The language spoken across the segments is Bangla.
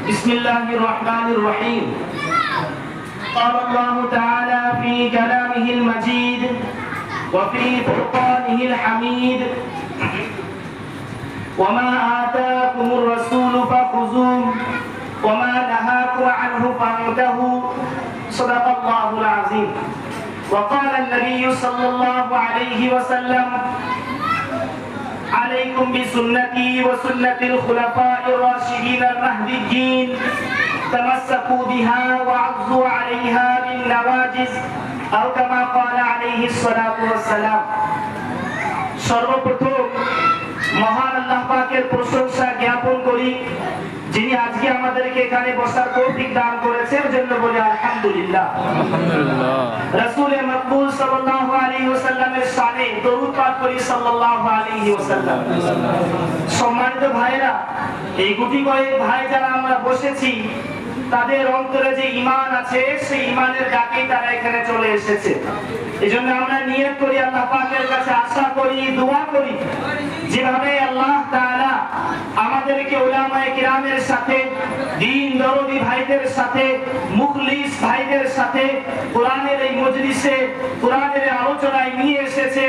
بسم الله الرحمن الرحيم. قال الله تعالى في كلامه المجيد وفي فرقانه الحميد وما آتاكم الرسول فخذوه وما نهاكم عنه فانتهوا صدق الله العظيم. وقال النبي صلى الله عليه وسلم عليكم بسنتي وسنة الخلفاء الراشدين المهديين تمسكوا بها وعضوا عليها بالنواجذ أو كما قال عليه الصلاة والسلام. সর্বপ্রথম মহান আল্লাহ পাকের প্রশংসা জ্ঞাপন করি, যিনি আজকে আমাদেরকে এখানে বসার তৌফিক দান করেছেন, জন্য বলি আলহামদুলিল্লাহ। রাসূল মাকবুল সাল্লাল্লাহু আলাইহি ওয়াসাল্লামের শানে দরুদ পাঠ করি সাল্লাল্লাহু আলাইহি ওয়াসাল্লাম। সম্মানিত ভাইরা, এই গুটি কয়েক ভাই যারা আমরা বসেছি, তাদের অন্তরে যে ঈমান আছে সেই ঈমানের ডাকেই তারা এখানে চলে এসেছে। এজন্য আমরা নিয়ত করি, আল্লাহ পাকের কাছে আশা করি, দোয়া করি, যেভাবে আল্লাহ তাআলা আমাদেরকে উলামায়ে কিরামের সাথে, দ্বীন দরদি ভাইদের সাথে, মুখলিস ভাইদের সাথে কোরআনের এই মজলিসে, কোরআনের আলোচনায় নিয়ে এসেছে,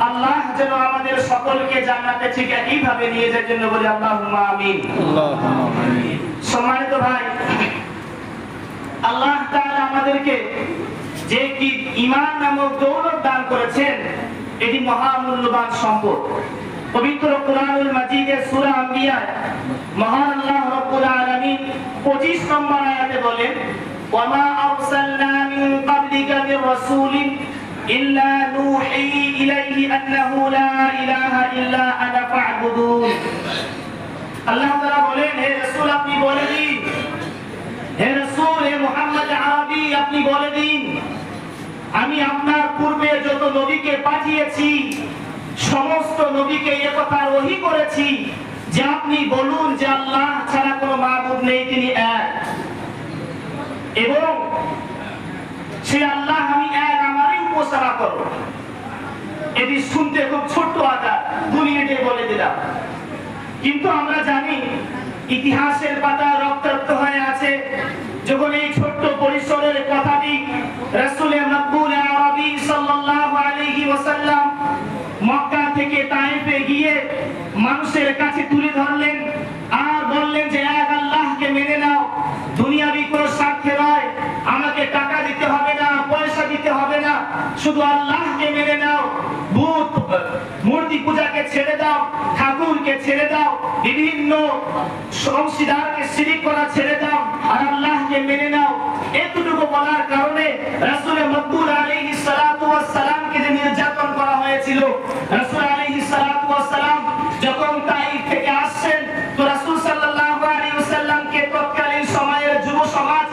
আল্লাহ যেন আমাদের সকলকে জান্নাতে ঠিক এইভাবে নিয়ে যায়, জন্য বলি আল্লাহুম্মা আমিন। আল্লাহুম্মা আমিন। সম্মানিত ভাই, আল্লাহ তাআলা আমাদেরকে যে কি ঈমান নামক দৌলত দান করেছেন, এটি মহামূল্যবান সম্পদ। পবিত্র কোরআনুল মাজিদের সূরা আম্বিয়া মহান আল্লাহ রাব্বুল আলামিন 25 নম্বর আয়াতে বলেন, ওয়া মা আরসালনা মিন ক্বাবলিকা মির রাসূলিন ইল্লা নূহি ইলাইহি আন্নাহু লা ইলাহা ইল্লা আনা ফা'বুদুন। আল্লাহ তাআলা বলেন, হে রাসূল আপনি বলে দিন, হে রাসূল, হে মুহাম্মদ আরবি আপনি বলে দিন, আমি আপনার পূর্বে যত নবীকে পাঠিয়েছি সমস্ত নবীকে এই কথা ওহী করেছি যে আপনি বলুন যে আল্লাহ ছাড়া কোনো মাবুদ নেই, তিনি এক, এবং সেই আল্লাহ আমি এক, আমারই উপাসনা করো। এটি শুনতে খুব ছোট্ট আয়াত, 2 মিনিটে বলে দিলাম, কিন্তু আমরা জানি ইতিহাসের পাতা রক্তাক্ত হয়ে আছে। যখন এই ছোট্ট পরিসরের কথাটি রাসূল মাকবুল আরবি সাল্লাল্লাহু আলাইহি ওয়াসাল্লাম মক্কা থেকে তায়েফে গিয়ে মানুষের কাছে তুলে ধরলেন আর বললেন যে এক আল্লাহকে মেনে নাও, দুনিয়াবি কোনো স্বার্থে নয়, আমাকে টাকা দিতে হবে না, পয়সা দিতে হবে না, শুধু আল্লাহকে মেনে নাও, বুত মূর্তি পূজাকে ছেড়ে দাও, ঠাকুরকে ছেড়ে দাও, বিভিন্ন অংশীদারকে শিরিক করা ছেড়ে দাও আর আল্লাহকে মেনে নাও। এতটুকু বলার কারণে রাসূল মাকবুল আলাইহিস সালাতু ওয়াস সালামকে যে নির্যাতন করা হয়েছিল, রাসূল আলাইহিস সালাতু ওয়াস সালাম যখন তাইফ থেকে আসছেন, তো রাসূল সাল্লাল্লাহু আলাইহি ওয়াসাল্লামকে তৎকালীন সময়ের যুব সমাজ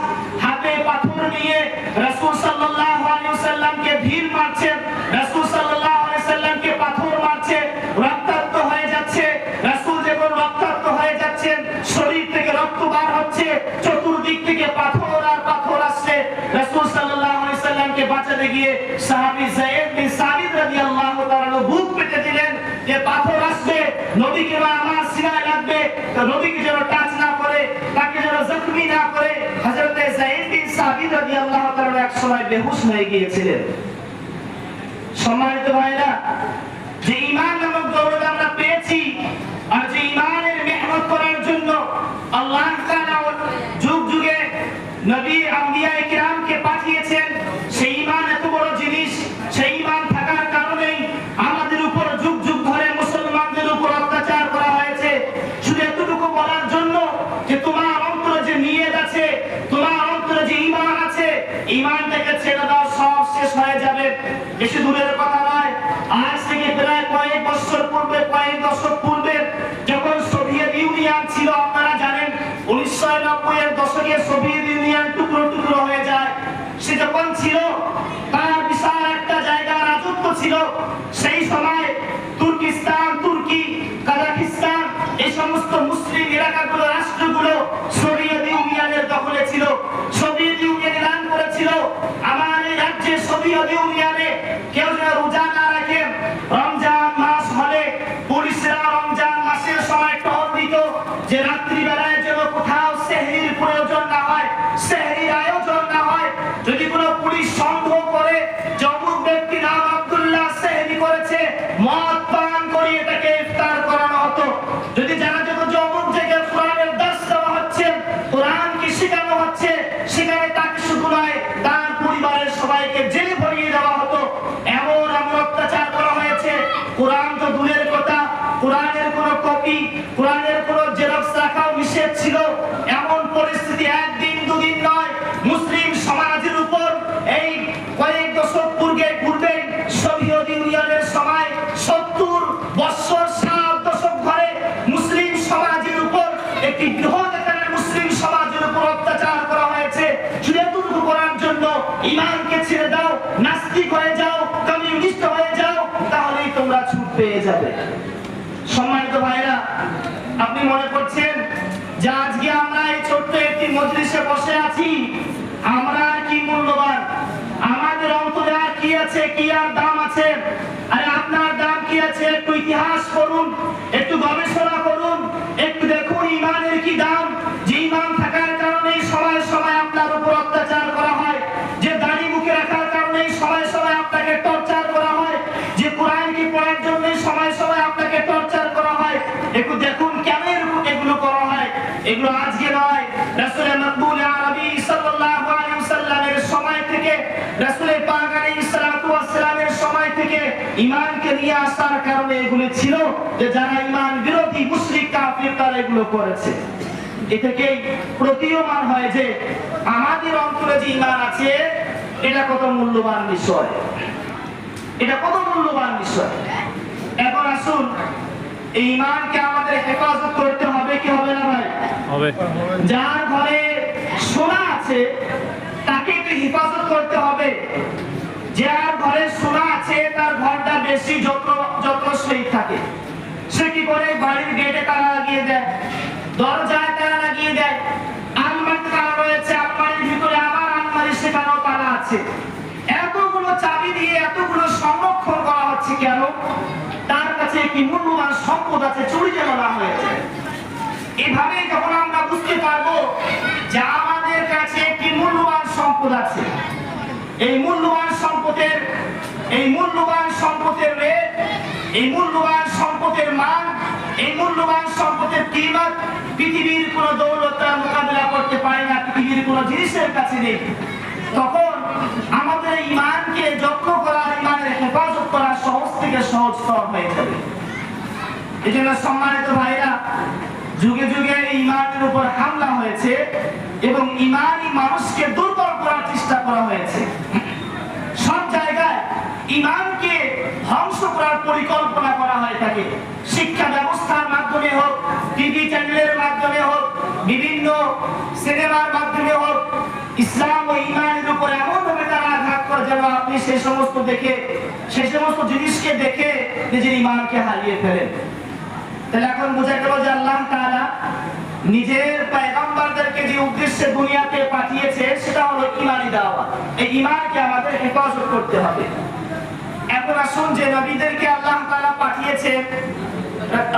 হাতে পাথর নিয়ে রাসূল সাল্লাল্লাহু আলাইহি ওয়াসাল্লামকে ঢিল মারছেন, রাসূল সাল্লাল্লাহু আলাইহি ওয়াসাল্লামকে পাথর মারছে, রক্তাক্ত হয়ে যাচ্ছে। রাসূল যখন রক্তাক্ত হয়ে যাচ্ছেন, শরীর থেকে রক্ত বার হচ্ছে, চতুর্দিক থেকে পাথর আর পাথর আসছে। রাসূল সাল্লাল্লাহু আলাইহি ওয়াসাল্লামকে বাঁচাতে গিয়ে সাহাবী যায়েদ বিন সাবিত রাদিয়াল্লাহু তাআলা বুক পেতে দিলেন যে পাথর আসবে, নবীকে আমার সিনায় লাগবে, তো নবীকে যেন টাচ না করে, তাকে যেন জখমি না করে। হযরত যায়েদ বিন সাবিত রাদিয়াল্লাহু তাআলা এক সময় বেহুশ হয়ে গিয়েছিলেন। সম্মানিত ভাইরা, যে ঈমান নামক দৌলত আমরা পেয়েছি আর যে ঈমানের মেহনত করার জন্য আল্লাহ তাআলা যুগ যুগে নবী আম্বিয়ায়ে কিরামকে পাঠিয়েছেন, সেই ঈমান এত বড় জিনিস, সেই ঈমান থাকার কারণেই আমাদের উপর যুগ যুগ ধরে মুসলমানদের উপর অত্যাচার করা হয়েছে। শুধু এতটুকু বলার জন্য যে তোমার অন্তরে যে নিয়ত আছে, তোমার অন্তরে যে ঈমান আছে, ঈমানটাকে ছেড়ে দাও, সব শেষ হয়ে যাবে। বেশি দূরের কথা নয়, আজ থেকে প্রায় কয়েক বছর পূর্বে, কয়েক দশক পূর্বে যখন সোভিয়েত ইউনিয়ন ছিল, আপনারা জানেন 1990 এর দশকে সোভিয়েত ইউনিয়ন টুকরো টুকরো হয়ে যায়। সে যখন ছিল, তার বিশাল একটা জায়গা রাজত্ব ছিল। সেই সময় তুর্কিস্তান, তুর্কি, কাজাখস্তান, এই সমস্ত মুসলিম এলাকাগুলো, রাষ্ট্রগুলো সোভিয়েত ইউনিয়নের দখলে ছিল। সোভিয়েত ইউনিয়ন এলান করেছিল, আমার এই রাজ্যে সোভিয়েত ইউনিয়নে কেউ যেন রোজা না রাখে, রমজান মাস হলে পুলিশরা রমজান মাসের সময় টহল দিত যে রাত্রিবেলায় যেন কোথাও সেহরির মদ পান করিয়ে তাকে ইফতার করানো হতো। যদি জানা যেত যে অমুক জায়গায় কোরআনের দার্স দেওয়া হচ্ছে, কোরআন কি শেখানো হচ্ছে, সেখানে তাকে শুধু নয় তার পরিবারের সবাইকে জেলে ভরিয়ে দেওয়া হতো। এমন অত্যাচার করা হয়েছে। কোরআন তো দূরের কথা, কোরআনের কোনো কপি, কোরআনের কোনো জেরক্স রাখাও নিষেধ ছিল। এমন পরিস্থিতি একদিন দুদিন নয়, মুসলিম সমাজের উপর এই কয়েক দশক পূর্বে সোভিয়েত ইউনিয়নের সময় 70 বছর 7 দশক ধরে মুসলিম সমাজের উপর একটি বৃহৎ আকারের মুসলিম সমাজের উপর অত্যাচার করা হয়েছে। শুধু এতটুকু করার জন্য ঈমানকে ছেড়ে দাও, নাস্তিক হয়ে যাও, কমিউনিস্ট হয়ে যাও, তাহলেই তোমরা ছুট পেয়ে যাবে। সম্মানিত ভাইরা, আপনি মনে করছেন যে আজকে আমরা এই ছোট্ট একটি মজলিসে বসে আছি, আমরা কি মূল্যবান, আমাদের অন্তরে আর কি আছে, কি আর দাম আছে? আরে আপনার দাম কি আছে? একটু ইতিহাস পড়ুন, একটু গবেষণা করুন, একটু দেখুন ঈমানের কি দাম। যে ঈমান থাকার কারণে সময় সময় আপনার উপর অত্যাচার করা হয়, যে দাড়ি মুখে রাখার কারণে সময় সময় আপনাকে টর্চার করা হয়, যে কোরআনকে পড়ার জন্য সময় সময় আপনাকে টর্চার করা হয়। একটু দেখুন কেন এগুলো করা হয়। এগুলো আজকে নয়, রাসূল মাকবুল আরবি সাল্লাল্লাহু আলাইহি ওয়াসাল্লামের সময় থেকে, রাসূল পাক আলাইহিস সালাতু ওয়াস সালামের সময় থেকে ঈমানকে নিয়ে আসার কারণে এগুলো ছিল যে যারা ঈমান বিরোধী মুশরিক কাফির তারা এগুলো করেছে। এ থেকেই প্রতীয়মান হয় যে আমাদের অন্তরে যে ঈমান আছে এটা কত মূল্যবান বিষয়, এটা কত মূল্যবান বিষয়। এখন আসুন, এই ঈমানকে আমাদের হেফাজত করতে হবে কি হবে না ভাই? হবে। যার ঘরে সোনা আছে তাকে একটু হেফাজত করতে হবে। যার ঘরে সোনা আছে তার ঘরটা বেশি যত্নশীল থাকে। সে কি করে? বাড়ির গেটে তালা লাগিয়ে দেয়, দরজায় তালা লাগিয়ে দেয়, আলমারিতে তালা রয়েছে, আলমারির ভিতরে আবার আলমারি সেখানেও তালা আছে। এতগুলো চাবি দিয়ে এতগুলো সংরক্ষণ করা হচ্ছে কেন? তার কাছে কি মূল্যবান সম্পদ আছে, চুরি যেন না হয়েছে। এভাবে যখন আমরা বুঝতে পারবো যে আমাদের কাছে কি মূল্যবান সম্পদ আছে, এই মূল্যবান সম্পদের রেট, এই মূল্যবান সম্পদের মান, এই মূল্যবান সম্পদের কিমত পৃথিবীর কোন দৌলত মোকাবিলা করতে পারে না, পৃথিবীর কোন জিনিসের কাছে নেই। তখন আমাদের ঈমানকে যত্ন করা, ঈমানের হেফাজত করা সহজ থেকে সহজতর হয়ে যাবে। এই জন্য সম্মানিত ভাইরা, যুগে যুগে ঈমানের উপর হামলা হয়েছে এবং ঈমানী মানুষকে দুর্বল করার চেষ্টা করা হয়েছে। সব জায়গায় ঈমানকে ধ্বংস করার পরিকল্পনা করা হয়ে থাকে। শিক্ষা ব্যবস্থার মাধ্যমে হোক, টিভি চ্যানেলের মাধ্যমে হোক, বিভিন্ন সিনেমার মাধ্যমে হোক, ইসলাম ও ঈমানের উপর এমন ভাবে তারা আঘাত করে যেন আপনি সেই সমস্ত জিনিসকে দেখে নিজের ঈমানকে হারিয়ে ফেলেন। তাহলে এখন বোঝা গেল যে আল্লাহ তাআলা নিজের পয়গম্বরদেরকে যে উদ্দেশ্যে দুনিয়াতে পাঠিয়েছে সেটা হলো ঈমানী দাওয়াত। এই ঈমানকে আমাদের হেফাজত করতে হবে। এখন আসুন, যে নবীদেরকে আল্লাহ তাআলা পাঠিয়েছে,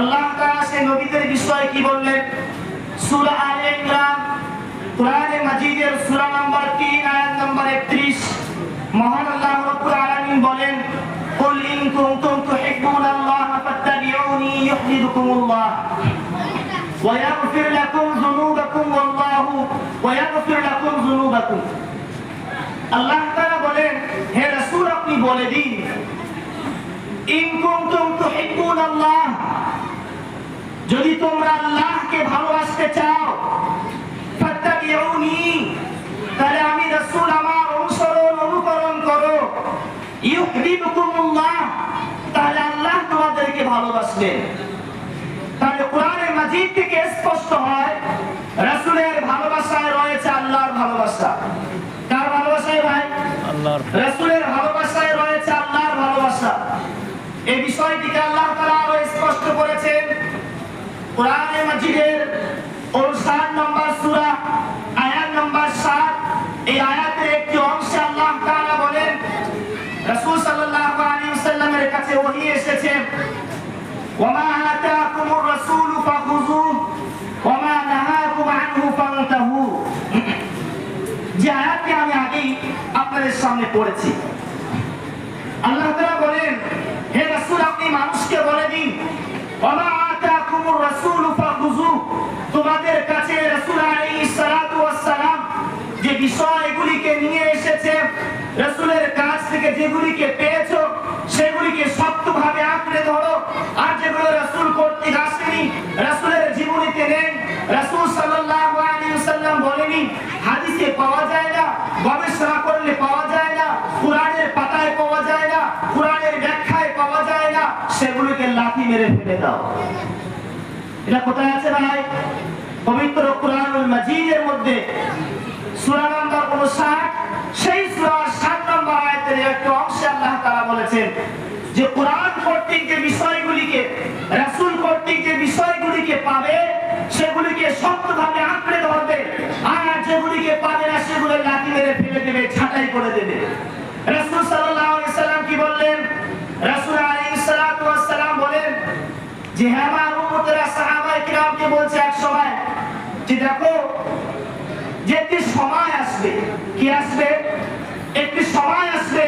আল্লাহ তাআলা সেই নবীদের বিষয়ে কি বললেন? সূরা আলে ইমরান, কোরআনে মাজিদের সূরা নম্বর 3 আয়াত নম্বর 31, মহান আল্লাহ রাব্বুল আলামিন বলেন, কুল ইন কুনতুম তুহিব্বুনাল্লাহ ফাত্তাবিউনি ইউহিব্বুকুমুল্লাহ ওয়া ইয়াগফির লাকুম যুনুবাকুম ওয়া ইয়াগফির লাকুম যুনুবাকুম। আল্লাহ তাআলা বলেন, হে রাসূল আপনি বলে দিন, ইন কুনতুম তুহিব্বুনাল্লাহ, যদি তোমরা আল্লাহকে ভালোবাসতে চাও, ফাত্তাবিউনি, তাহলে আমি রাসূল আমার অনুকরণ করো, ইউহিব্বুকুমুল্লাহ, তাহলে আল্লাহ তোমাদেরকে ভালোবাসবেন। তাহলে কোরআনে মাজিদ থেকে স্পষ্ট হয় রাসূলের ভালোবাসায় রয়েছে আল্লাহর ভালোবাসা। কার ভালোবাসায় ভাই? আল্লাহর। রাসূলের ভালোবাসায় রয়েছে আল্লাহর ভালোবাসা। এই বিষয়টিকে আল্লাহ তাআলা আরো স্পষ্ট করেছেন কোরআনে মাজিদের 59 নম্বর সূরা আয়াত নম্বর 7। এই আয়াতের একটি অংশে আল্লাহ তাআলা বলেন, রাসূল সাল্লাল্লাহু আলাইহি ওয়াসাল্লামের কাছে ওহী এসেছে, ওয়ামা আতাকুমুর রাসূলু ফাখুযুহু ওয়ামা নাহাকুম আনহু ফান্তাহু। যে আয়াতটি আমি আগেই আপনাদের সামনে পড়েছি, আল্লাহ তাআলা বলেন, হে রাসূল আপনি বলেনি ওয়া আতাকুমুর রাসূল ফাখুযু, তোমাদের কাছে রাসূল আলাইহিস সালাতু ওয়াস সালাম যে বিষয়গুলিকে নিয়ে এসেছে, রাসূলের কাছ থেকে যেগুলিকে পেয়েছো সেগুলিকে শক্তভাবে আঁকড়ে ধরো। আর যেগুলো রাসূল কর্তৃক আসেনি, রাসূলের জীবনীতে নেই, রাসূল সাল্লাল্লাহু আলাইহি ওয়াসাল্লাম বলেনি, হাদিসে পাওয়া যায় না, গবেষণা করলে পাওয়া যায় না, কুরআনের পাতায় পাওয়া যায় না, কুরআনের ব্যাখ্যায় পাওয়া যায় না, সেগুলোকে লাথি মেরে ফেলে দাও। এটা কোথায় আছে ভাই? পবিত্র কুরআনুল মাজিদের মধ্যে সূরা নম্বর 59, সেই সূরার 7 নম্বর আয়াতের একটা অংশে আল্লাহ তাআলা বলেছেন যে কুরআন কর্তৃক যে বিষয়গুলিকে, রাসূল কর্তৃক যে বিষয়গুলিকে পাবে সেগুলিকে শক্তভাবে আঁকড়ে ধরবে, আর যেগুলিকে পাবে না সেগুলো লাথি মেরে ফেলে দেবে, ছাঁটাই করে দেবে। রাসূল সাল্লাল্লাহু আলাইহি সাল্লাম কি বললেন? রাসূল আলাইহিস সালাতু ওয়াস সালাম বলেন যে আমার উম্মতেরা সাহাবায়ে কিরামকে বলছে এক সময় যে দেখো, যে একটি সময় আসবে, কি আসবে? একটি সময় আসবে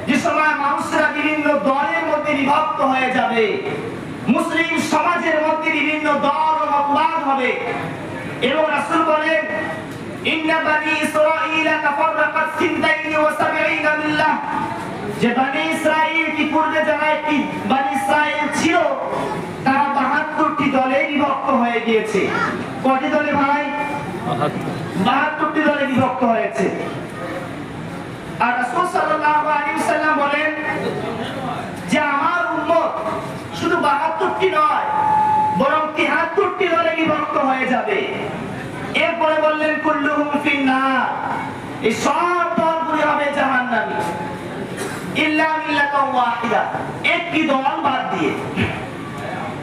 যে সময় মানুষরা বিভিন্ন দলের মধ্যে বিভক্ত হয়ে যাবে, মুসলিম সমাজের মধ্যে বিভিন্ন দল ও মতবাদ হবে। এবং রাসূল বলেন ইন্না বানি ইসরাঈলা তাফাররাকাত 72 মিল্লাহ, যে বানি ইসরাঈল কি পূর্বে যারা একটি বানি ইসরাঈল ছিল তারা 72টি দলে বিভক্ত হয়ে গিয়েছে। কয়টি দলে ভাই? 72টি দলে বিভক্ত হয়েছে। আর রাসূল সাল্লাল্লাহু আলাইহি ওয়াসাল্লাম বলেন যে আমার উম্মত শুধু 72টি নয় বরং 73টি দলে বিভক্ত হয়ে যাবে। এরপরে বললেন কুল্লুহুম ফিন্নার, এই সব দলগুলি হবে জাহান্নামী ইল্লা মিল্লাতান ওয়াহিদা, একটি দল বাদ দিয়ে।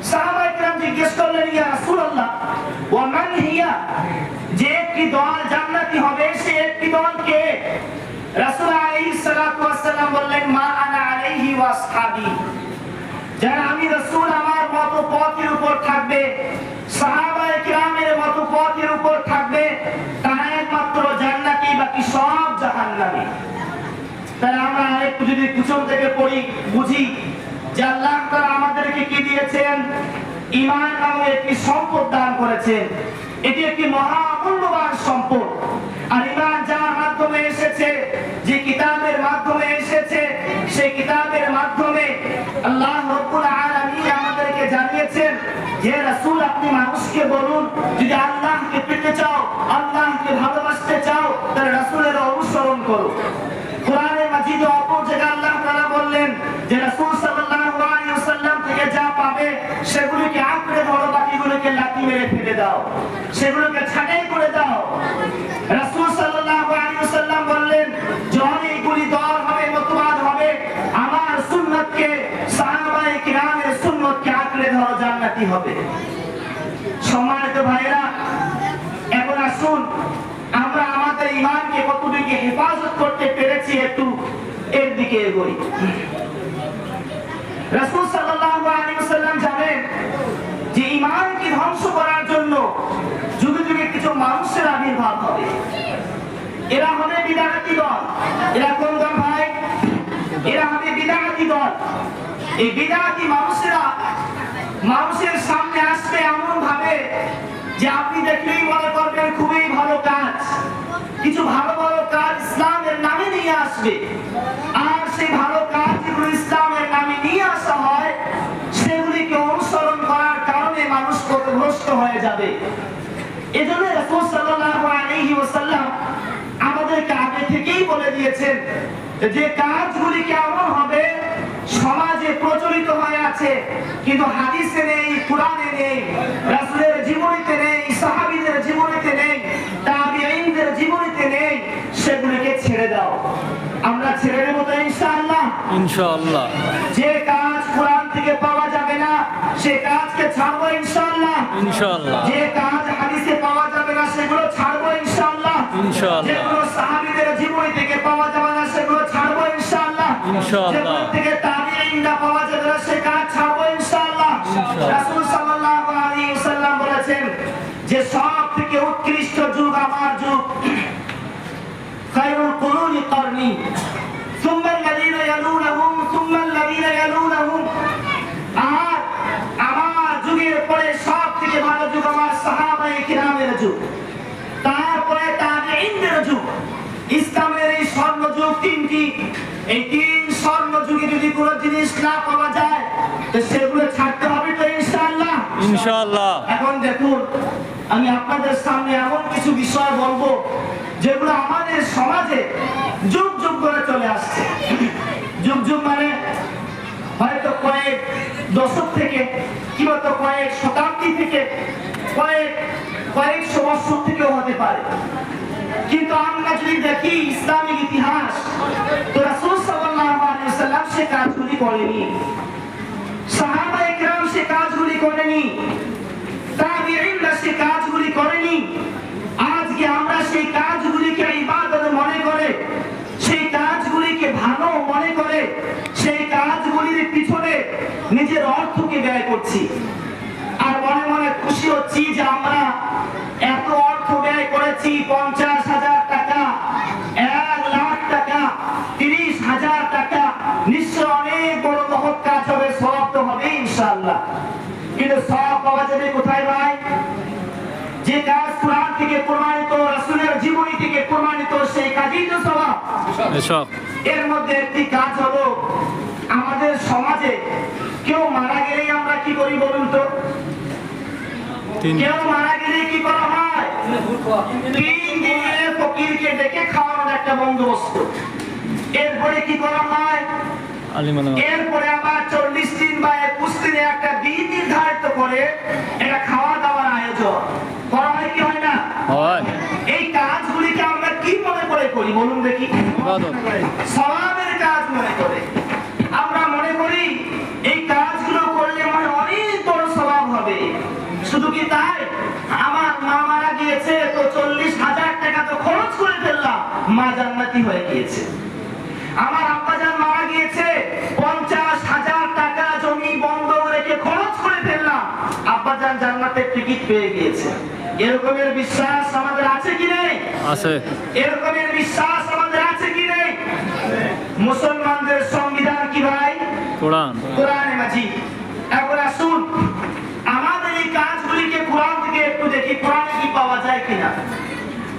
সাহাবায়ে কিরাম জিজ্ঞেস করলেন ইয়া রাসূলুল্লাহ ওয়া মান হিয়া, যে একটি দল জান্নাতি হবে সে একটি দল কে? রাসূল আলাইহিস সালাতু ওয়াস সালাম বললেন মা আনা আলাইহি ওয়া আসহাবি, যারা আমি রাসূল আমার মত পথের উপর থাকবে, সাহাবায়ে কিরামের মত পথের উপর থাকবে, তারা একমাত্র জান্নাতি, বাকি সব জাহান্নামী। তাহলে আমরা আরেকটু যদি পিছন থেকে পড়ি বুঝি যে আল্লাহ তাআলা আমাদেরকে কি দিয়েছেন? ঈমান নামে একটি সম্পদ দান করেছেন। এটি একটি মহামূল্যবান সম্পদ। আর ঈমান যার মাধ্যমে এসেছে, যে কিতাবের মাধ্যমে এসেছে, সেই কিতাবের মাধ্যমে আল্লাহ রাব্বুল আলামিন আমাদেরকে জানিয়েছেন যে রাসূল আপনি মানুষকে বলুন যদি আল্লাহকে পেতে চাও, আল্লাহকে ভালোবাসতে চাও তাহলে রাসূলের অনুসরণ করো। কোরআনে মাজিদে অপর জায়গায় আল্লাহ তাআলা বললেন যে রাসূল সাল্লাল্লাহু আলাইহি ওয়াসাল্লাম থেকে যা পাবে সেগুলোকে আঁকড়ে ধরো, বাকিগুলোকে লাথি মেরে ফেলে দাও, সেগুলোকে ছাঁটাই করে দাও। রাসূল সাল্লাল্লাহু আলাইহি ওয়াসাল্লাম বললেন যে অনেকগুলি দল হবে, মতবাদ হবে, আমার সুন্নাতকে, সাহাবায়ে কিরামের সুন্নাতকে আঁকড়ে ধরো, জান্নাতি হবে। সম্মানিত ভাইরা, এখন আসুন আমরা আমাদের ঈমানকে কতটুকু হেফাজত করতে পেরেছি একটু এর দিকে এগোই। রাসূল সাল্লাল্লাহু আলাইহি ওয়াসাল্লাম জানেন যে ঈমানকে ধ্বংস করার জন্য যুগে যুগে কিছু মানুষের আবির্ভাব হবে। এরা হবে বিদআতি দল। এরা কোন দল ভাই? এরা হবে বিদআতি দল। এই বিদআতি মানুষেরা মানুষের সামনে আসবে এমন ভাবে যে আপনি দেখলেই মনে করবেন খুবই ভালো কাজ, কিছু ভালো ভালো কাজ ইসলামের নামে নিয়ে আসবে। আর সেই ভালো কাজ যেগুলো ইসলামের নামে নিয়ে আসা হয় সেগুলিকে অনুসরণ করার কারণে মানুষ পথভ্রষ্ট হয়ে যাবে। এজন্য রাসূল সাল্লাল্লাহু আলাইহি ওয়াসাল্লাম আমাদেরকে আগে থেকেই বলে দিয়েছেন যে কাজগুলি কেমন হবে সমাজে প্রচলিত হয়ে আছে কিন্তু হাদিসে নেই, কুরআনে নেই, রাসূলের জীবনীতে নেই, সাহাবীদের জীবনীতে নেই, তাবিঈনদের জীবনীতে নেই, সেগুলিকে ছেড়ে দাও। আমরা ছেড়ে দেব তো ইনশাআল্লাহ? ইনশাআল্লাহ। যে কাজ কুরআন থেকে পাওয়া যাবে না সে কাজকে ছাড়বো ইনশাআল্লাহ। ইনশাআল্লাহ। যে কাজ হাদিসে পাওয়া যাবে না সেগুলো ছাড়বো ইনশাআল্লাহ। ইনশাআল্লাহ। যেগুলো সাহাবীদের জীবনী থেকে পাওয়া যাবে না সেগুলো ছাড়বো ইনশাআল্লাহ। ইনশাআল্লাহ। যেগুলো থেকে তাবিঈনরা পাওয়া যাবে না সে কাজ ছাড়বো ইনশাআল্লাহ। রাসূল সাল্লাল্লাহু আলাইহি ওয়াসাল্লাম বলেছেন যে সবথেকে উৎকৃষ্ট যুগ আমার যুগ। খায়রুল কুরুনি করনি সুম্মা আল্লাযীনা ইয়ালুনহুম সুম্মা আল্লাযীনা ইয়ালুনহুম। আর সাহাবায়ে কিরামের যুগ, তারপরে তাবেঈনদের যুগ। ইসলামের এই স্বর্ণ যুগ তিনটি। এই তিন স্বর্ণ যুগে যদি কোনো জিনিস না পাওয়া যায় তো সেগুলো ছাড়তে হবে তো ইনশাআল্লাহ। ইনশাআল্লাহ। এখন দেখুন, আমি আপনাদের সামনে এমন কিছু বিষয় বলবো যেগুলো আমাদের সমাজে যুগ যুগ ধরে চলে আসছে। যুগ যুগ মানে হয়তো কয়েক দশক থেকে, কিংবা তো কয়েক শতাব্দী থেকে, কয়েকশো বছর থেকেও হতে পারে। কিন্তু আমরা যদি দেখি ইসলামিক ইতিহাস, তো রাসূল সাল্লাল্লাহু আলাইহি ওয়াসাল্লাম সে কাজগুলি করেনি, সাহাবায়ে কেরাম সে কাজগুলি করেনি, তাবেঈনরা সে কাজগুলি করেনি। আজকে আমরা সেই কাজগুলিকে ইবাদত মনে করে, সেই কাজগুলিকে ভালো মনে করে, সেই কাজগুলির পিছনে নিজের অর্থকে ব্যয় করছি, আর মনে মনে খুশি হচ্ছি যে আমরা এত অর্থ ব্যয় করেছি, 50,000 টাকা, 1 লাখ টাকা, 30,000 টাকা, নিশ্চয় অনেক বড় মহৎ কাজ হবে, সওয়াব তো হবে ইনশাআল্লাহ। কিন্তু সওয়াব পাওয়া যাবে কোথায় ভাই? যে কাজ কোরআন থেকে প্রমাণিত, রাসূলের জীবনী থেকে প্রমাণিত, সেই কাজই তো সওয়াব। এর মধ্যে একটি কাজ হলো, আমাদের সমাজে কেউ মারা গেলেই আমরা কি করি বলুন তো? কেউ মারা গেলে কি করা হয়? 3 দিনের ফকিরকে ডেকে খাওয়ানোর একটা বন্দোবস্ত। এরপরে কি করা হয়? এরপরে আবার 40 দিন বা 21 দিনে একটা দিন নির্ধারিত করে এটা খাওয়া দাওয়ার আয়োজন করা হয়, কি হয় না? এই কাজগুলিকে আমরা কি মনে করে করি বলুন দেখি? সওয়াবের কাজ মনে করে। আমরা মনে করি এই কাজগুলো করলে আমার অনেক বড় সওয়াব হবে। শুধু কি তাই? আমার মা মারা গিয়েছে, তো 40,000 টাকা তো খরচ করে ফেললাম, মা জান্নাতি হয়ে গিয়েছে। আমার আব্বাজান মারা গিয়েছে, 50,000 টাকা জমি বন্ধক রেখে খরচ করে ফেললাম, আব্বাজান জান্নাতের টিকিট পেয়ে গিয়েছে। এরকমের বিশ্বাস আমাদের আছে কি নেই? আছে। এরকমের বিশ্বাস আমাদের আছে কি নেই? মুসলমানদের সংবিধান কি ভাই? কোরআন, কোরআনে মাজিদ। এখন আসুন আমাদের এই কাজগুলিকে কোরআন থেকে একটু দেখি, কোরআনে কি পাওয়া যায় কিনা।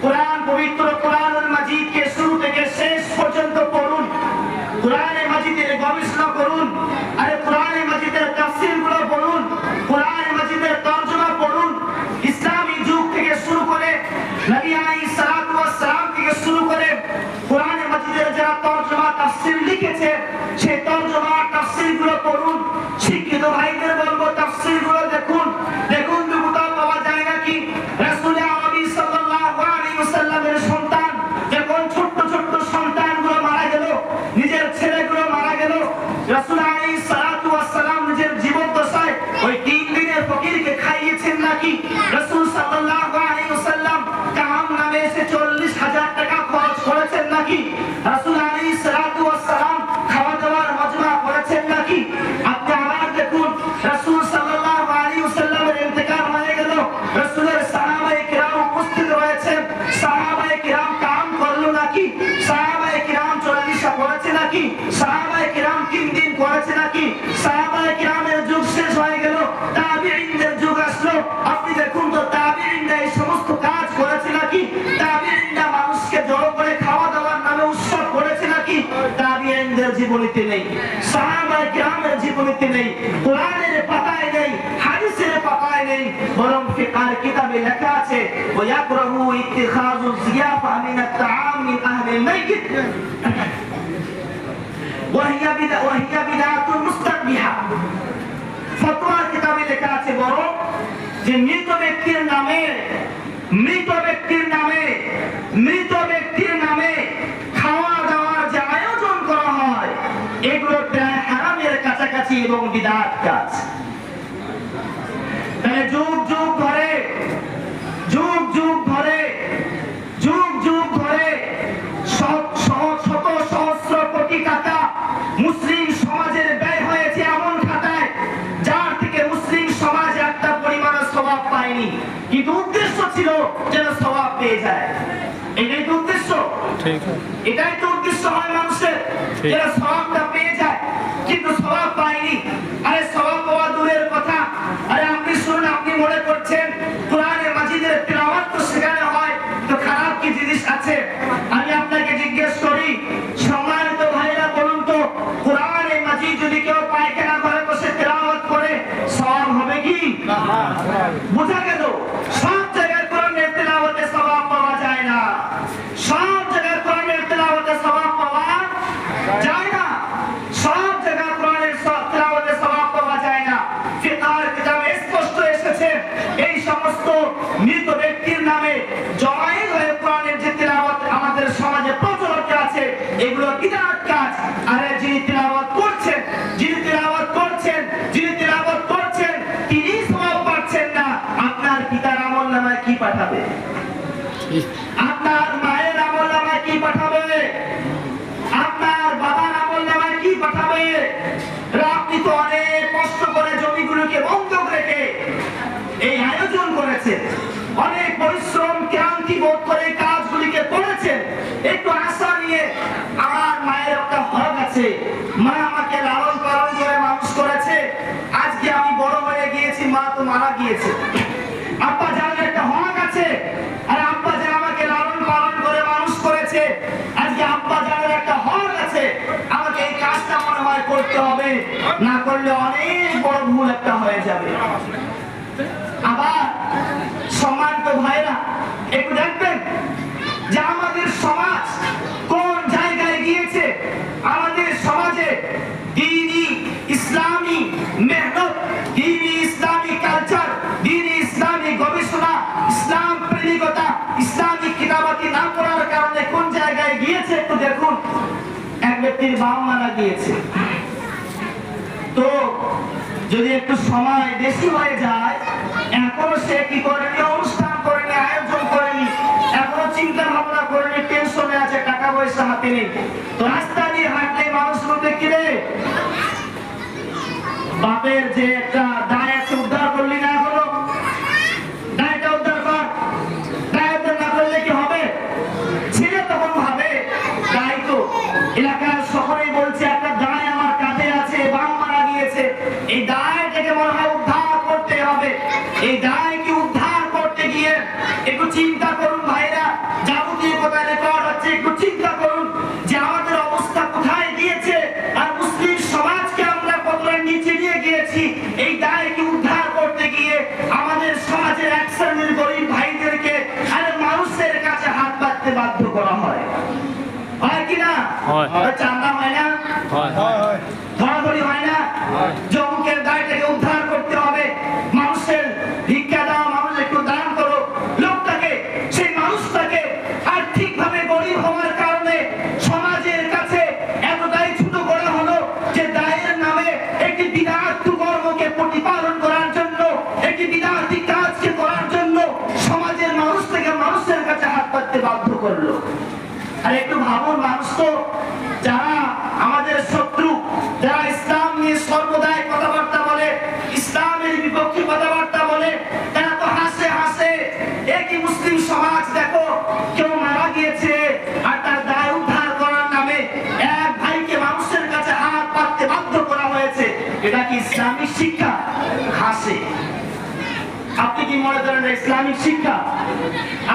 কোরআন, পবিত্র কোরআনুল মাজিদকে শুরু থেকে শেষ পর্যন্ত পড়ুন, কোরআনে মাজিদের গবেষণা করুন, আরে কোরআনে মাজিদের তাফসীরগুলো পড়ুন, কোরআনে মাজিদের তরজমা পড়ুন। ইসলামী যুগ থেকে শুরু করে, নবী আলাইহিস সালাতু ওয়াস সালাম থেকে শুরু করে কোরআনে মাজিদের যারা তরজমা তাফসীর লিখেছে, সেই তরজমা তাফসীরগুলো পড়ুন। শিক্ষিত ভাইদের বলবো তাফসীরগুলো দেখুন, দেখুন তো কোথাও পাওয়া যায় নাকি রাসূল আরবী সাল্লাল্লাহু আলাইহি ওয়াসাল্লামের সন্তান যখন ছোট ছোট সন্তানগুলো মারা গেল, নিজের ছেলেগুলো মারা গেল, রাসূল আলাইহিস সালাতু ওয়াস সালাম নিজের জীবদ্দশায় ওই 3 দিনের ফকিরকে খাইয়েছেন নাকি? রাসূল সাল্লাল্লাহু আলাইহি ওয়াসাল্লাম কাম নামে এসে 40,000 টাকা খরচ করেছেন নাকি? রাসূল আলাইহিস সালাতু ওয়াস সালাম খাওয়া দাওয়ার মজমা করেছেন নাকি? আপনি আবার দেখুন, রাসূল সাল্লাল্লাহু আলাইহি ওয়াসাল্লামের ইন্তেকাল হয়ে গেল, রাসূলের সাহাবায়ে কিরাম উপস্থিত রয়েছেন, সাহাবায়ে কিরাম কাম করলো নাকি? সাহাবায়ে কিরাম 40টা করেছে নাকি? সাহাবায়ে কিরাম 3 দিন করেছে নাকি? সাহাবায়ে কিরামের যুগ শেষ হয়ে গেল, তাবেঈনদের যুগ আসলো, আপনি দেখুন তো তাবেঈনরা এই সমস্ত কাজ করেছে নাকি? তাবেঈনরা মানুষকে জড়ো করে খাওয়া দাওয়ার নামে উৎসব করেছে নাকি? তাবেঈনদের জীবনীতে নেই, সাহাবায়ে কিরামের জীবনীতে নেই, কোরআনের পাতায় নেই, হাদিসের পাতায় নেই, বরং ফিকহের কিতাবে লেখা আছে ওয়ায়াকরাহু ইত্তিখাযু যিয়াফা মিনাত তাআম মিন আহলিল মাইয়িত ওয়াহিয়া বিদআতুন মুস্তাকবিহা। ফতোয়ার কিতাবে লেখা আছে বরং যে মৃত ব্যক্তির নামে খাওয়া দাওয়ার যে আয়োজন করা হয়, এগুলো প্রায় হারামের কাছাকাছি এবং বিদআত কাজ। তাহলে যুগ যুগ ধরে শত সহস্র কোটি টাকা মুসলিম সমাজের ব্যয় হয়েছে এমন খাতায়, যার থেকে মুসলিম সমাজ একটা পরিমাণ সওয়াব পায়নি, কিন্তু উদ্দেশ্য ছিল যেন সওয়াব পেয়ে যায়। এটাই তো উদ্দেশ্য, এটাই তো উদ্দেশ্য হয় মানুষের, যেন সওয়াবটা পেয়ে যায়, কিন্তু সওয়াব পায়নি। আরে সওয়াব পাওয়া দূরের কথা, আরে আপনি শুনুন, আপনি মনে করছেন কোরআনে মাজিদে আপনার মায়ের আমলনামায় কি পাঠাবে, আপনার বাবার আমলনামায় কি পাঠাবে? আপনি তো অনেক কষ্ট করে জমিগুলোকে বন্ধক রেখে এই আয়োজন করেছেন, অনেক পরিশ্রম ক্লান্তি বোধ করে কাজগুলিকে করেছেন। একটু আশা নিয়ে আমার মায়ের একটা হক আছে, মা আমাকে লালন পালন করে মানুষ করেছে, আজকে আমি বড় হয়ে গিয়েছি, মা তো মারা গিয়েছে। আব্বা জানের একটা হক আছে, আর আব্বা জান আমাকে লালন পালন করে মানুষ করেছে, আজকে আব্বা জানের একটা হক আছে, আমাকে এই কাজটা মনে হয় করতে হবে, না করলে অনেক বড় ভুল একটা হয়ে যাবে। আবার সম্মানিত ভাইরা একটু দেখবেন যে আমাদের সমাজ কোন জায়গায় গিয়েছে। আমাদের সমাজে দ্বীনি ইসলামী মেহনত, দ্বীনি ইসলামী কালচার, দ্বীনি ইসলামী গবেষণা, ইসলাম প্রেমিকতা, ইসলামিক কিতাবাতি না পড়ার কারণে কোন জায়গায় গিয়েছে একটু দেখুন। এক ব্যক্তির বাবা মারা গিয়েছে, তো যদি একটু সময় বেশি হয়ে যায়, এখনো সে কি করেনি, অনুষ্ঠান করেনি, আয়োজন করেনি, এখনো চিন্তা ভাবনা করেনি, টেনশনে আছে, টাকা পয়সা হাতে নেই, তো রাস্তা দিয়ে হাঁটলে মানুষ বলতে কি রে বাপের যে একটা দায় আছে উদ্ধার করলি না, এখনো দায়টা উদ্ধার কর, দায় উদ্ধার না করলে কি হবে? ছেলে তখন ভাবে দায় তো এলাকার সকলেই বলছে একটা দায় আমার কাঁধে আছে, বাপ মারা গিয়েছে, এই দায়টাকে মনে হয় উদ্ধার করতে হবে। এই দায়কে উদ্ধার করতে গিয়ে একটু চিন্তা করুন ভাইরা, যাবতীয় কথা রেকর্ড হচ্ছে, একটু চিন্তা করুন যে আমাদের অবস্থা কোথায় গিয়েছে, আর মুসলিম সমাজকে আমরা কতটা নিচে নিয়ে গিয়েছি। এই দায়কে উদ্ধার করতে গিয়ে আমাদের সমাজের এক শ্রেণীর গরিব ভাইদেরকে আরে মানুষের কাছে হাত পাততে বাধ্য করা হয়, হয় কি না? চান্দা হয় না, ধরাধরি হয় না, জমকের দায়টাকে উদ্ধার করতে হবে, মানুষের ভিক্ষা দাও, মানুষ একটু দান করো, লোকটাকে সেই মানুষটাকে আর্থিকভাবে গরিব হওয়ার কারণে সমাজের কাছে এতটাই ছোট করা হলো যে দায়ের নামে একটি বিদআতি কর্মকে প্রতিপালন করার জন্য, একটি বিদআতি কাজকে করার জন্য সমাজের মানুষ থেকে মানুষের কাছে হাত পাততে বাধ্য করলো। আর একটু ভাবুন, মানুষ তো যারা আমাদের শত্রু, যারা ইসলাম নিয়ে সর্বদাই কথাবার্তা বলে, ইসলামের বিপক্ষে কথাবার্তা বলে, তারা তো হাসে হাসে একই মুসলিম সমাজ দেখো কেউ মারা গিয়েছে আর তার দায় উদ্ধার করার নামে এক ভাইকে মানুষের কাছে হাত পাততে বাধ্য করা হয়েছে, এটা কি ইসলামিক শিক্ষা? হাসে। আপনি কি মনে করেন ইসলামিক শিক্ষা?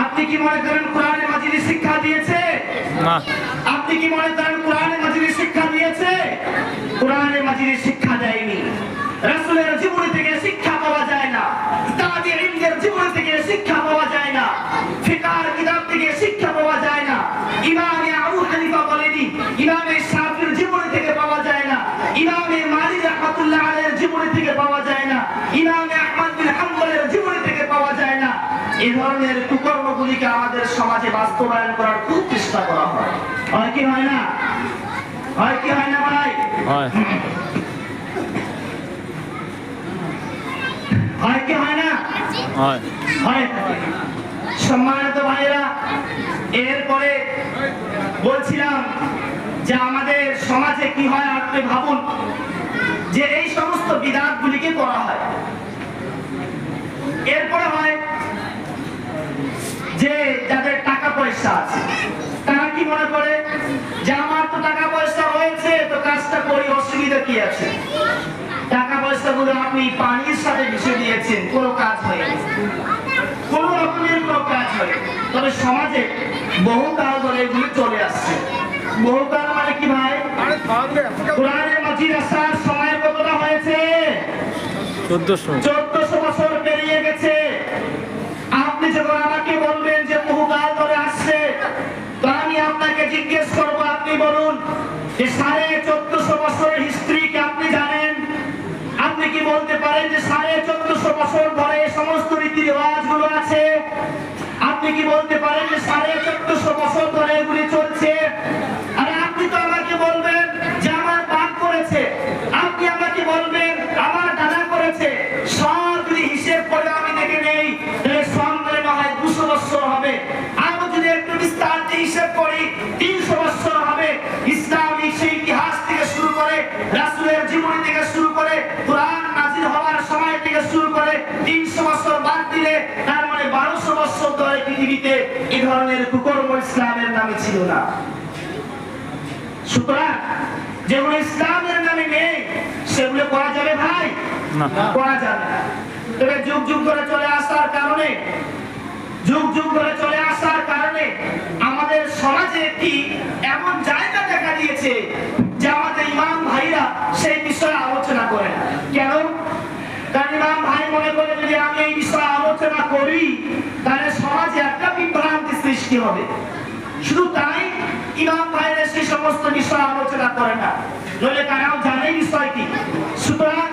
আপনি কি মনে করেন কোরআনে মাজিদে শিক্ষা দিয়েছে? না। আপনি কি মনে করেন কোরআনে মাজিদে শিক্ষা দিয়েছে? কোরআনে মাজিদে শিক্ষা দেয়নি। রাসূলের জীবনী থেকে শিক্ষা পাওয়া যায় না, তাবিঈনদের জীবনী থেকে শিক্ষা পাওয়া যায় না, ফিকহের কিতাব থেকে শিক্ষা পাওয়া যায় না, ইমাম আবু হানিফা বলেনি, ইমাম শাফিঈর জীবনী থেকে পাওয়া যায় না, ইমাম মালিক রাহমাতুল্লাহ আলাইহির জীবনী থেকে পাওয়া যায় না, ইমাম আহমদ বিন হাম্বলের জীবনী থেকে পাওয়া যায় না। এই ধরনের কুকর্মগুলিকে আমাদের সমাজে বাস্তবায়ন করার খুব চেষ্টা করা হয়, হয় কি হয় না? হয় কি হয় না ভাই? হয়। হয় কি হয় না? হয়। হয়। সম্মানিত ভাইরা, এরপরে বলছিলাম যে আমাদের সমাজে কি হয় আপনি ভাবুন, যে এই সমস্ত বিদআতগুলিকে করা হয়। এরপরে হয় যে যাদের টাকা পয়সা আছে তারা কি মনে করে যে আমার তো টাকা পয়সা রয়েছে, তো কাজটা করি, অসুবিধা কি আছে? টাকা পয়সা গুলো আপনি পানির সাথে মিশিয়ে দিয়েছেন, কোনো কাজ হয়নি, কোন রকমের কোনো কাজ হয়নি। তবে সমাজে বহুকাল ধরে এগুলি চলে আসছে। বহুকাল মানে কি ভাই? কোরআনে মাজিদ আসার সময় কতটা হয়েছে? 1400 বছর পেরিয়ে গেছে। আপনি যখন আমাকে বলবেন যে বহুকাল ধরে আসছে, তো আমি আপনাকে জিজ্ঞেস করবো, আপনি বলুন যে 1450 বছরের হিস্ট্রি কি আপনি জানেন? আপনি কি বলতে পারেন যে 1450 বছর ধরে সমস্ত রীতি রেওয়াজ গুলো আছে? আপনি কি বলতে পারেন যে 1450 বছর ধরে এগুলি চলছে? আরে আপনি তো আমাকে বলবেন যে আমার বাপ করেছে, আপনি আমাকে বলবেন আমার দাদা করেছে, সব যদি হিসেব করে আমি দেখে নেই তাহলে সব মিলে না হয় 200 বছর হবে। পৃথিবীতে এই ধরনের কুকর্ম ইসলামের নামে ছিল না। সুতরাং যেগুলো ইসলামের নামে নেই সেগুলো করা যাবে ভাই? করা যাবে না। তবে যুগ যুগ ধরে চলে আসার কারণে আমাদের সমাজে একটি এমন জায়গা দেখা দিয়েছে যে আমাদের ইমাম ভাইরা সেই বিষয়ে আলোচনা করে না। কেন? কারণ ইমাম ভাই মনে করে যদি আমি এই বিষয়ে আলোচনা করি তাহলে সমাজে একটা বিভ্রান্তি সৃষ্টি হবে। শুধু তাই ইমাম ভাইরা সেই সমস্ত বিষয়ে আলোচনা করে না, নইলে তারাও জানে বিষয়টি। সুতরাং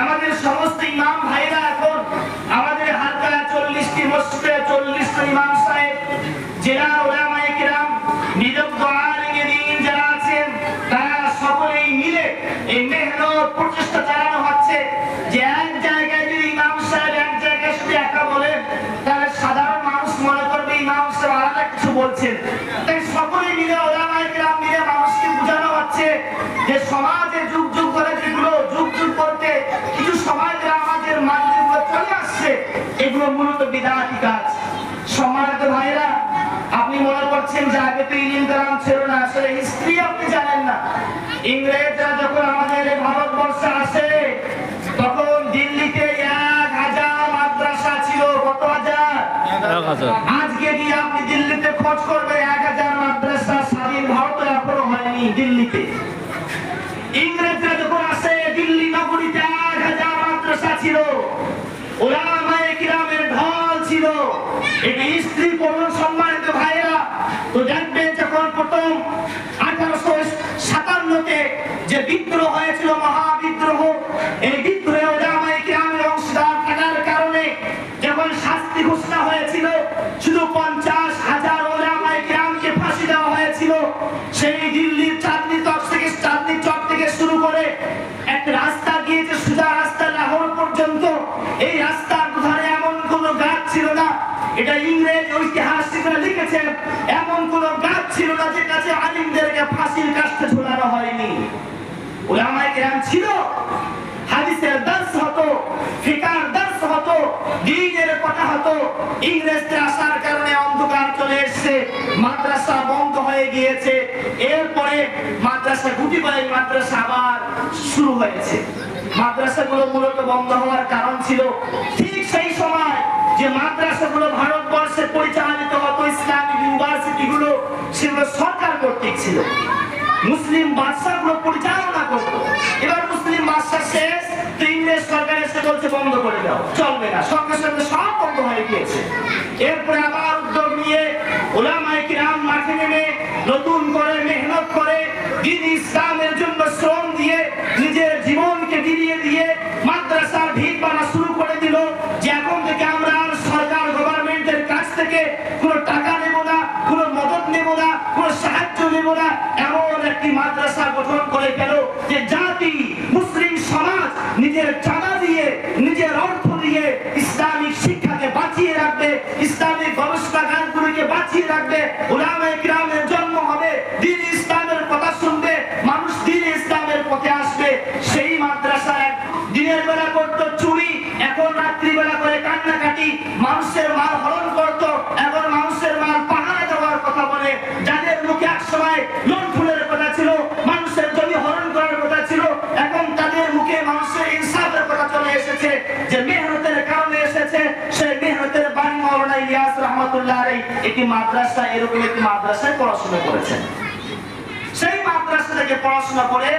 আমাদের সমস্ত ইমাম ভাইরা এখন আমাদের হালকা 40টি মসজিদে 40টি ইমাম সাহেব যারা উলামায়ে কেরাম নিযুক্ত আলেমে দ্বীন যারা আছেন তারা সকলেই মিলে এই মেহনত প্রচেষ্টা চালানো হচ্ছে যে এক জায়গায় যদি ইমাম সাহেব এক জায়গায় শুধু একা বলেন তাহলে সাধারণ মানুষ মনে করবে ইমাম সাহেব আলাদা কিছু বলছেন। তাই সকলে মিলে উলামায়ে কেরাম মিলে মানুষকে বোঝানো হচ্ছে যে সমাজে যুগ যুগ ধরে যেগুলো যুগ যুগ করতে কিছু সমাজে আমাদের মাঝে চলে আসছে এগুলো মূলত বিদআতি কাজ। সম্মানিত ভাইরা, আপনি মনে করছেন যে আগে তো ইলম কালাম ছিল না, আসলে হিস্ট্রি আপনি জানেন না। ইংরেজরা যখন আমাদের ভারতবর্ষে আসে তখন দিল্লিতে 1000 মাদ্রাসা ছিল। কত হাজার? 1000। আজকে গিয়ে আপনি দিল্লিতে খোঁজ করবেন 1000 মাদ্রাসা স্বাধীন ভারতে এখনো হয়নি দিল্লিতে। ইংরেজরা যখন আসে দিল্লি নগরীতে 1000 মাদ্রাসা ছিল, উলামায়ে কিরামের ঢল ছিল। এটা হিস্ট্রি পড়ুন সম্মানিত ভাইরা, তো দেখবেন যখন প্রথম 1857-তে যে বিদ্রোহ হয়েছিল মহাবিদ্রোহ, এই বিদ্রোহে উলামায়ে কিরামের অংশগ্রহণ থাকার কারণে যখন শাস্তি ঘোষণা হয়েছিল শুধু 50,000 উলামায়ে কিরামকে ফাঁসি দেওয়া হয়েছিল। সেই দিল্লির চাঁদনি চক থেকে শুরু করে এক রাস্তা গিয়েছে সোজা রাস্তা লাহোর পর্যন্ত। এই রাস্তার ধারে এমন কোনো গাছ ছিল না, এটা ইংরেজ ঐতিহাসিকরা লিখেছেন, এমন কোনো গাছ ছিল না যে কাছে আলিমদেরকে ফাঁসির কাস্তে ঝোলানো হয়নি। উলামায়ে কেরাম ছিল, হাদিসের দর্স হতো, ফিকার দর্স হতো, দ্বীনের কথা হতো। ইংরেজদের আসার কারণে অন্ধকার চলে এসেছে, মাদ্রাসা বন্ধ হয়ে গিয়েছে। এরপরে মাদ্রাসা গুটি কয়েক মাদ্রাসা আবার শুরু হয়েছে। মাদ্রাসাগুলো মূলত বন্ধ হওয়ার কারণ ছিল ঠিক সেই সময় যে মাদ্রাসাগুলো ভারতবর্ষে পরিচালিত হতো, ইসলামিক ইউনিভার্সিটিগুলো সেগুলো সরকার কর্তৃক ছিল, মুসলিম বাদশাগুলো পরিচালনা করতো। এবার মুসলিম বাদশা শেষ, তো ইংরেজ সরকার এসে বলছে বন্ধ করে দাও, চলবে না, সঙ্গে সঙ্গে সব বন্ধ হয়ে গিয়েছে। এরপরে আবার উদ্যোগ নিয়ে উলামায়ে কিরাম মাঠে নেমে নতুন করে মেহনত করে দ্বীন ইসলামের জন্য শ্রম দিয়ে নিজের জীবনকে বিলিয়ে দিয়ে মাদ্রাসার ভিত বানা শুরু করে দিল যে এখন থেকে আমরা আর সরকার গভর্নমেন্টের কাছ থেকে কোনো টাকা নেব না, কোনো মদত নেব না, কোনো সাহায্য নেব না। এমন একটি মাদ্রাসা গঠন করে গেল যে জাতি মুসলিম সমাজ নিজের চাঁদা দিয়ে নিজের অর্থ দিয়ে ইসলামিক শিক্ষাকে বাঁচিয়ে রাখবে, ইসলামিক গবেষণাগারগুলিকে বাঁচিয়ে রাখবে। উলামায়ে কিরামের জন্ম হবে, দ্বীন ইসলামের কথা শুনবে, মানুষ দ্বীন ইসলামের পথে আসবে। সেই মাদ্রাসায় দিনের বেলা করতো চুরি, এখন রাত্রিবেলা করে কান্নাকাটি, মানুষের মাল হরণ করতো, এখন মানুষের মাল পাহারা দেওয়ার কথা বলে। যাদের মুখে এক সময় লুণ্ঠনের কথা ছিল, মানুষের জমি হরণ করার কথা ছিল, এখন তাদের মুখে মানুষের ইনসাফের কথা চলে এসেছে, যে মেহনতের কারণে এসেছে। সেই মেহনতের বাণী মাওলানা ইলিয়াস রহমাতুল্লাহ আলাইহি একটি মাদ্রাসা, এরকম একটি মাদ্রাসায় পড়াশোনা করেছেন। সেই মাদ্রাসা থেকে পড়াশোনা করে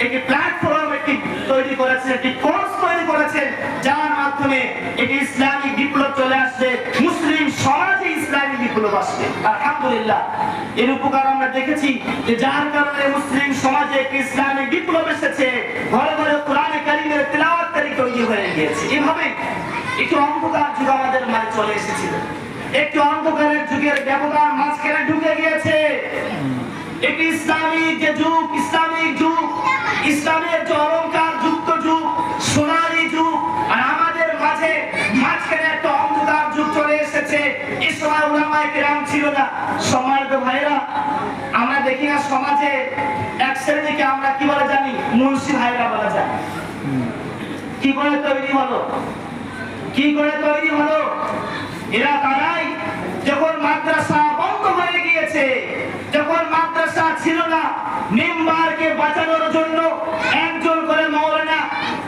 একটি প্ল্যাটফর্ম তৈরি করেছেন, একটি কোর্স তৈরি করেছেন, যার মাধ্যমে একটি ইসলামিক বিপ্লব চলে আসবে, মুসলিম সমাজে ইসলামিক বিপ্লব আসবে। আলহামদুলিল্লাহ, এর উপকার আমরা দেখেছি যে যার কারণে মুসলিম সমাজে একটি ইসলামিক বিপ্লব এসেছে, ঘরে ঘরে কোরআনে কারীমের তিলাওয়াতকারী তৈরি হয়ে গিয়েছে। এভাবে একটি অন্ধকার যুগ আমাদের মাঝে চলে এসেছিল, একটি অন্ধকারের যুগের ব্যবধান মাঝখানে ঢুকে গিয়েছে। একটি ইসলামিক যে যুগ, ইসলামিক যুগ, ইসলামের যে অলংকার যুক্ত যুগ, সোনালী যুগ, আর আমাদের মাঝে মাঝখানে একটা অন্ধকার যুগ চলে এসেছে। এই সময় উলামায়ে কিরাম ছিল না। সম্মানিত ভাইরা, আমরা দেখি না সমাজে এক শ্রেণীকে আমরা কি বলে জানি, মুন্সি ভাইরা বলা যায়। কি করে তৈরি হলো, কি করে তৈরি হলো? এরা তারাই যখন মাদ্রাসা বন্ধ হয়ে গিয়েছে, যখন মাদ্রাসা ছিল না, মেম্বারকে বাঁচানোর জন্য একজন করে মাওলানা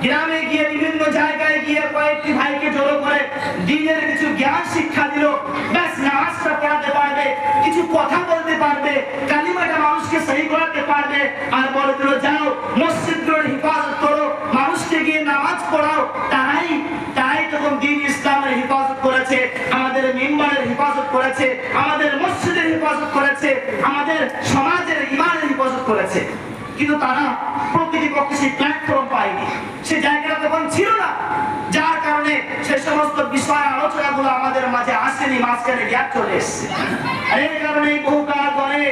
গ্রামে গিয়ে বিভিন্ন জায়গায় গিয়ে কয়েকটি ভাইকে জড়ো করে দ্বীনের কিছু জ্ঞান শিক্ষা দিল। ব্যাস, নামাজটা পড়াতে পারবে, কিছু কথা বলতে পারবে, কালিমাটা মানুষকে সহি করাতে পারবে, আর বলে দিল যাও মসজিদগুলোর হেফাজত করো, মানুষকে গিয়ে নামাজ পড়াও। তারাই তখন দ্বীন ইসলামের হেফাজত করেছে, আমাদের মেম্বারের হেফাজত করেছে, আমাদের মসজিদের হেফাজত করেছে, আমাদের সমাজের ইমানের হেফাজত করেছে। কিন্তু তারা প্রকৃতপক্ষে সেই প্ল্যাটফর্ম পায়নি, সে জায়গাটা তখন ছিল না, যার কারণে সে সমস্ত বিষয় আলোচনাগুলো আমাদের মাঝে আসেনি, মাঝখানে গ্যাপ চলে এসছে। আর এই কারণে বহুকাল ধরে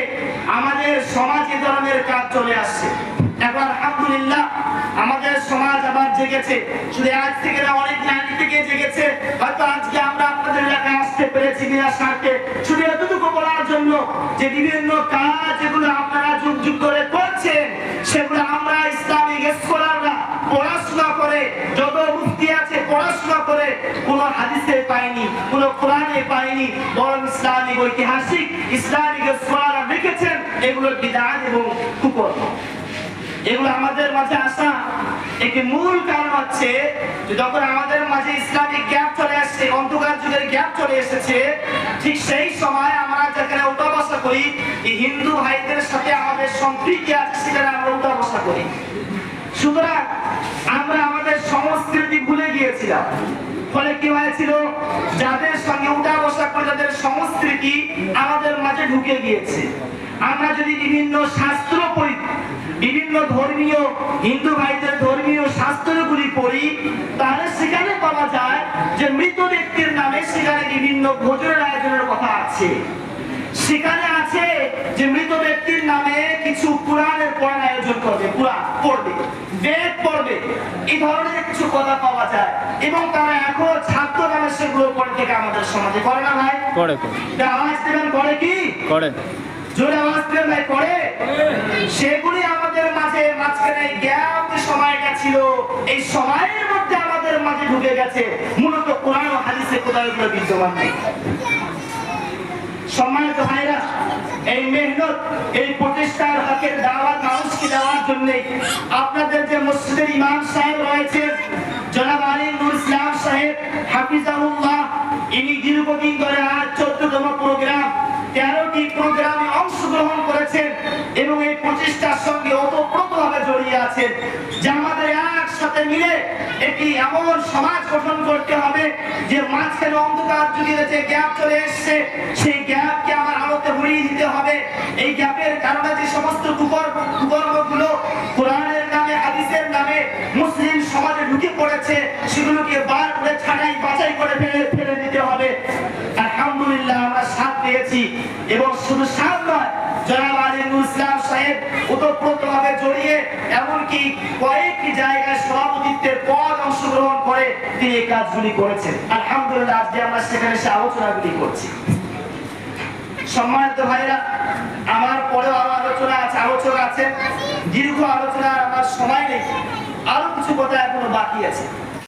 আমাদের সমাজে ধরনের কাজ চলে আসছে। এখন আলহামদুলিল্লাহ আমাদের সমাজ আবার জেগেছে, শুধু আজ থেকে না, অনেক আগে থেকে জেগেছে। হয়তো আজকে আমরা আপনাদের এলাকায় আসতে পেরেছি বিনা স্বার্থে, শুধু এতটুকু বলার জন্য যে বিভিন্ন কাজ যেগুলো আপনারা যুগ যুগ ধরে করছেন, সেগুলো আমরা ইসলামিক স্কলাররা পড়াশোনা করে, যত মুফতি আছে পড়াশোনা করে কোনো হাদিসে পাইনি, কোনো কোরআনে পাইনি, বরং ইসলামিক ঐতিহাসিক ইসলামিক স্কলাররা লিখেছেন এগুলো বিদআত এবং কুফর। এগুলো আমাদের মাঝে আসা একটি মূল কারণ হচ্ছে যে যখন আমাদের মাঝে ইসলামিক গ্যাপ চলে আসছে, অন্ধকার যুগের গ্যাপ চলে এসেছে, ঠিক সেই সময় আমরা যেখানে উঠা বসা করি, এই হিন্দু ভাইদের সাথে আমাদের সম্পৃক্তি আছে, সেখানে আমরা উঠা বসা করি। সুতরাং আমরা আমাদের সংস্কৃতি ভুলে গিয়েছিলাম। ফলে কি হয়েছিল, যাদের সঙ্গে উঠা বসা করে যাদের সংস্কৃতি আমাদের মাঝে ঢুকে গিয়েছে। আমরা যদি বিভিন্ন শাস্ত্র পড়ি, বিভিন্ন ধর্মীয় হিন্দু ভাইদের ধর্মীয় শাস্ত্রগুলি পড়ি, তাহলে সেখানে পাওয়া যায় যে মৃত ব্যক্তির নামে সেখানে বিভিন্ন ভোজনের আয়োজনের কথা আছে। সেখানে আছে যে মৃত ব্যক্তির নামে কিছু কোরআনের পড়ার আয়োজন করবে, কোরআন পড়বে, বেদ পড়বে, এই ধরনের কিছু কথা পাওয়া যায়। এবং তারা এখন ছাত্র নামে সেগুলো পড়ে থেকে আমাদের সমাজে করে না ভাই? করে। আওয়াজ দেবেন, করে কি করে? জোরে আওয়াজ দেবেন ভাই, করে। সেগুলি আমাদের মাঝে মাঝখানে গ্যাপ যে সময়টা ছিল, এই সময়ের মধ্যে আমাদের মাঝে ঢুকে গেছে। মূলত কোরআন ও হাদিসে কোথাও এগুলো বিদ্যমান নেই। সম্মানিত ভাইরা, এই মেহনত, এই প্রতিষ্ঠার হকের দাওয়াত মানুষকে দেওয়ার জন্য আপনাদের যে মসজিদের ইমাম সাহেব রয়েছেন জনাব আলী নুর ইসলাম সাহেব হাফিজাহুল্লাহ, ইনি দীর্ঘদিন ধরে আজ 14তম প্রোগ্রাম, 13টি প্রোগ্রামে অংশগ্রহণ করেছেন এবং এই প্রচেষ্টার সঙ্গে ওতপ্রোতভাবে জড়িয়ে আছেন যে আমাদের একসাথে মিলে একটি এমন সমাজ গঠন করতে হবে যে মাঝখানে অন্ধকার যুগের যে গ্যাপ চলে এসছে, সেই গ্যাপকে আমার আলোতে ভরিয়ে দিতে হবে। এই গ্যাপের কারণে যে সমস্ত কুকর্মগুলো কোরআনের নামে, হাদিসের নামে মুসলিম সমাজে ঢুকে পড়েছে, সেগুলোকে বার করে ছাড়াই বাছাই করে ফেলে দিতে হবে। আলহামদুলিল্লাহ আমরা সাথ পেয়েছি, এবং শুধু সাথ নয়, জনাব আলী নুর ইসলাম সাহেব ওতপ্রোতভাবে জড়িয়ে এমনকি কয়েকটি জায়গায় সভাপতিত্বের পদ অংশগ্রহণ করে তিনি এই কাজগুলি করেছেন। আলহামদুলিল্লাহ আজকে আমরা সেখানে সে আলোচনাগুলি করছি। সম্মানিত ভাইরা, আমার পরেও আরো আলোচনা আছে, দীর্ঘ আলোচনার আমার সময় নেই, আরো কিছু কথা এখনো বাকি আছে।